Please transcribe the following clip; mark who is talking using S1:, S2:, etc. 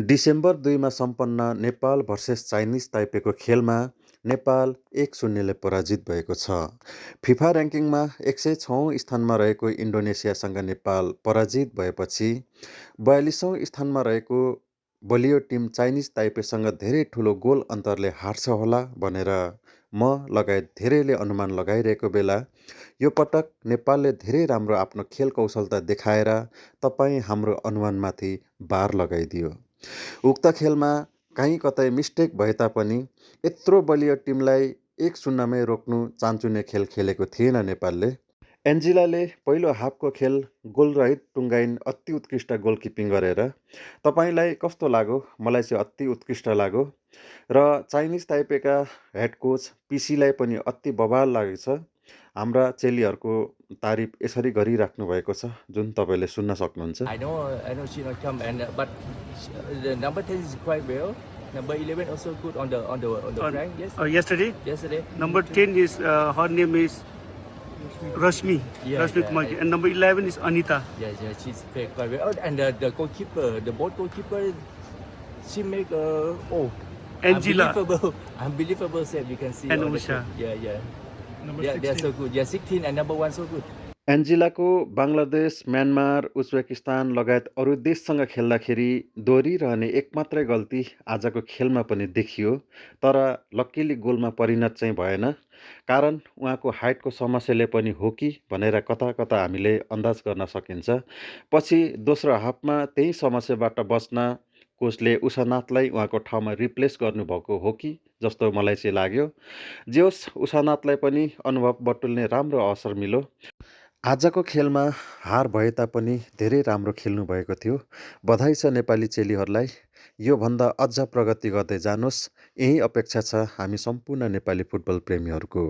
S1: December 2मा सम्पन्न Nepal versus Chinese ताइपेको खेलमा नेपाल 1-0 ले पराजित भएको छ। फिफा र्याङ्किङमा 106औं स्थानमा रहेको इन्डोनेसियासँग नेपाल पराजित भएपछि 42औं स्थानमा रहेको बलियो टिम चाइनिज ताइपेसँग धेरै ठुलो गोल अन्तरले हार्छ होला भनेर म लगायत धेरैले अनुमान लगाइरहेको बेला यो पटक नेपालले धेरै राम्रो आफ्नो खेल कौशलता देखाएर तपाईँ हाम्रो अनुमानमाथि बार लगाइदियो। उक्त खेलमा कहीँ कतै मिस्टेक भए तापनि यत्रो बलियो टिमलाई 1-0मै रोक्नु चान्चुने खेल खेलेको थिएन नेपालले। एन्जिलाले पहिलो हाफको खेल गोलरहित टुङ्गाइन् अति उत्कृष्ट गोलकिपिङ गरेर। तपाईँलाई कस्तो लाग्यो? मलाई चाहिँ अति उत्कृष्ट लाग्यो र चाइनिज ताइपेका हेड कोच पिसीलाई पनि अति बवाल लागेको छ। हाम्रा चेलीहरूको तारिफ यसरी गरिराख्नु भएको छ जुन तपाईँले सुन्न सक्नुहुन्छ।
S2: I know she not come but the number 10 is quite well. Number 11 also good on the flank. Yes.
S3: Yesterday.
S2: Yesterday.
S3: Number 10 is her name is Rashmi.
S2: Yeah,
S3: Rashmi
S2: yeah,
S3: Kumar. And number 11 is Anita.
S2: Yeah, she's quite well. Oh, and the goalkeeper, the both goalkeeper, she make
S3: Angela.
S2: unbelievable save. You can see.
S3: And
S2: on the
S3: Usha.
S2: clip. Yeah.
S3: Number
S2: Yeah, they're
S3: 16.
S2: so good. Yeah, 16 and number 1 so good.
S1: एन्जिलाको Bangladesh, Myanmar, Uzbekistan लगायत अरू देशसँग खेल्दाखेरि दोहोरिरहने एकमात्रै गल्ती आजको खेलमा पनि देखियो, तर लक्किली गोलमा परिणत चाहिँ भएन। कारण उहाँको हाइटको समस्याले पनि हो कि भनेर कता कता हामीले अन्दाज गर्न सकिन्छ। पछि दोस्रो हाफमा त्यही समस्याबाट बच्न कोचले उषानाथलाई उहाँको ठाउँमा रिप्लेस गर्नुभएको हो कि जस्तो मलाई चाहिँ लाग्यो। जे होस्, उषानाथलाई पनि अनुभव बटुल्ने राम्रो अवसर मिल्यो। आजको खेलमा हार भए तापनि धेरै राम्रो खेल्नु भएको थियो। बधाई छ नेपाली चेलीहरूलाई। योभन्दा अझ प्रगति गर्दै जानुहोस्, यही अपेक्षा छ हामी सम्पूर्ण नेपाली फुटबल प्रेमीहरूको।